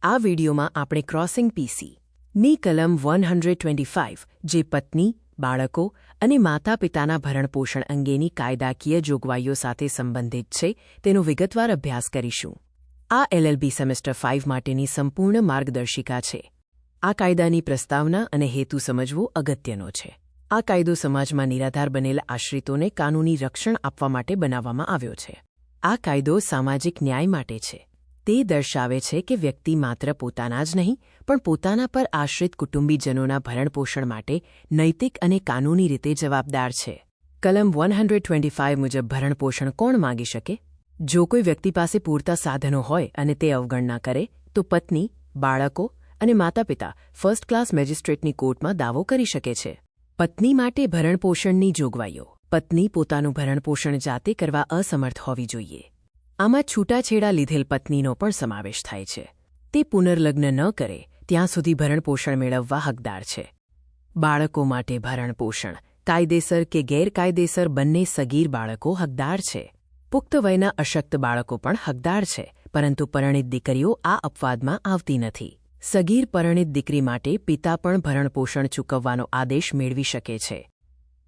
આ વિડીયોમાં આપણે ક્રોસિંગ પીસી ની કલમ 125 જે પત્ની, બાળકો અને માતા-પિતાના ભરણપોષણ અંગેની કાયદાકીય જોગવાઈઓ સાથે સંબંધિત છે તેનો વિગતવાર અભ્યાસ કરીશું. આ LLB સેમેસ્ટર 5 માટેની સંપૂર્ણ માર્ગદર્શિકા છે. આ કાયદાની પ્રસ્તાવના અને હેતુ સમજવો અગત્યનો છે. આ કાયદો સમાજમાં નિરાધાર બનેલા આશ્રિતોને કાનૂની રક્ષણ આપવા માટે બનાવવામાં આવ્યો છે. આ કાયદો સામાજિક ન્યાય માટે છે. તે દર્શાવે છે કે વ્યક્તિ માત્ર પોતાના જ નહીં પણ પોતાના પર આશ્રિત કુટુંબીજનોના ભરણપોષણ માટે નૈતિક અને કાનૂની રીતે જવાબદાર છે. કલમ 125 મુજબ ભરણપોષણ કોણ માંગી શકે? જો કોઈ વ્યક્તિ પાસે પૂરતા સાધનો હોય અને તે અવગણના કરે તો પત્ની, બાળકો અને માતાપિતા ફર્સ્ટ ક્લાસ મેજિસ્ટ્રેટની કોર્ટમાં દાવો કરી શકે છે. પત્ની માટે ભરણપોષણની જોગવાઈઓ. પત્ની પોતાનું ભરણપોષણ જાતે કરવા અસમર્થ હોવી જોઈએ. આમાં છૂટાછેડા લીધેલ પત્નીનો પણ સમાવેશ થાય છે. તે પુનર્લગ્ન ન કરે ત્યાં સુધી ભરણપોષણ મેળવવા હકદાર છે. બાળકો માટે ભરણપોષણ. કાયદેસર કે ગેરકાયદેસર બંને સગીર બાળકો હકદાર છે. પુખ્ત વયના અશક્ત બાળકો પણ હકદાર છે, પરંતુ પરિણીત દીકરીઓ આ અપવાદમાં આવતી નથી. સગીર પરિણીત દીકરી માટે પિતા પણ ભરણપોષણ ચૂકવવાનો આદેશ મેળવી શકે છે.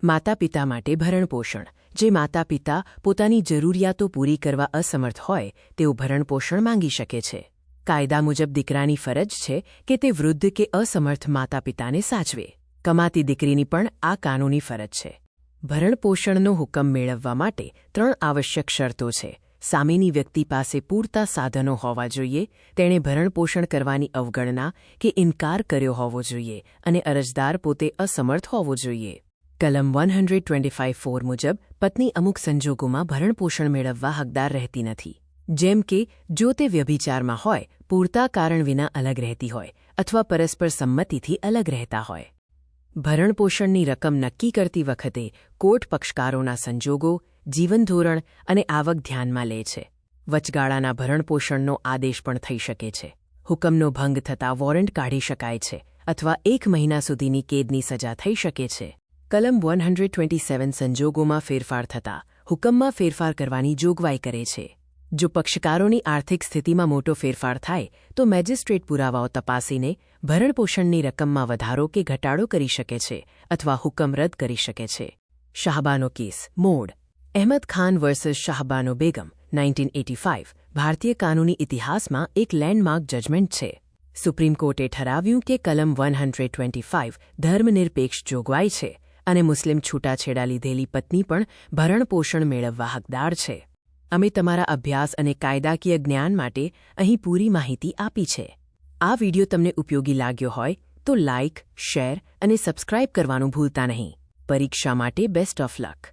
માતા-પિતા માટે ભરણપોષણ. જે માતા-પિતા પોતાની જરૂરિયાતો પૂરી કરવા અસમર્થ હોય તેઓ ભરણપોષણ માંગી શકે છે. કાયદા મુજબ દીકરાની ફરજ છે કે તે વૃદ્ધ કે અસમર્થ માતા-પિતાને સાચવે. કમાતી દીકરીની પણ આ કાનૂની ફરજ છે. ભરણપોષણનો હુકમ મેળવવા માટે 3 આવશ્યક શરતો છે. સામેની વ્યક્તિ પાસે પૂરતા સાધનો હોવા જોઈએ, તેણે ભરણપોષણ કરવાની અવગણના કે ઇનકાર કર્યો હોવો જોઈએ અને અરજદાર પોતે અસમર્થ હોવો જોઈએ. કલમ 125(4) મુજબ પત્ની અમુક સંજોગોમાં ભરણપોષણ મેળવવા હકદાર રહેતી નથી. જેમ કે જો તે વ્યભિચારમાં હોય, પૂરતા કારણ વિના અલગ રહેતી હોય અથવા પરસ્પર સંમતિથી અલગ રહેતા હોય. ભરણપોષણની રકમ નક્કી કરતી વખતે કોર્ટ પક્ષકારોના સંજોગો, જીવનધોરણ અને આવક ધ્યાનમાં લે છે. વચગાળાના ભરણપોષણનો આદેશ પણ થઈ શકે છે. હુકમનો ભંગ થતાં વોરંટ કાઢી શકાય છે અથવા 1 મહિના સુધીની કેદની સજા થઈ શકે છે. કલમ 127 સંજોગોમાં ફેરફાર થતાં હુકમમાં ફેરફાર કરવાની જોગવાઈ કરે છે. જો પક્ષકારોની આર્થિક સ્થિતિમાં મોટો ફેરફાર થાય તો મેજિસ્ટ્રેટ પુરાવાઓ તપાસીને ભરણપોષણની રકમમાં વધારો કે ઘટાડો કરી શકે છે અથવા હુકમ રદ કરી શકે છે. શાહબાનો કેસ. મોડ. અહેમદ ખાન વર્સસ શાહબાનો બેગમ 1985 ભારતીય કાનૂની ઇતિહાસમાં એક લેન્ડમાર્ક જજમેન્ટ છે. સુપ્રીમ કોર્ટે ઠરાવ્યું કે કલમ 125 ધર્મનિરપેક્ષ જોગવાઈ છે અને મુસ્લિમ છૂટાછેડા લીધેલી પત્ની પણ ભરણપોષણ મેળવવા હકદાર છે. અમે તમારા અભ્યાસ અને કાયદાકીય જ્ઞાન માટે અહીં પૂરી માહિતી આપી છે. આ વિડિયો તમને ઉપયોગી લાગ્યો હોય તો લાઇક, શેર અને સબસ્ક્રાઇબ કરવાનું ભૂલતા નહીં. પરીક્ષા માટે બેસ્ટ ઓફ લક.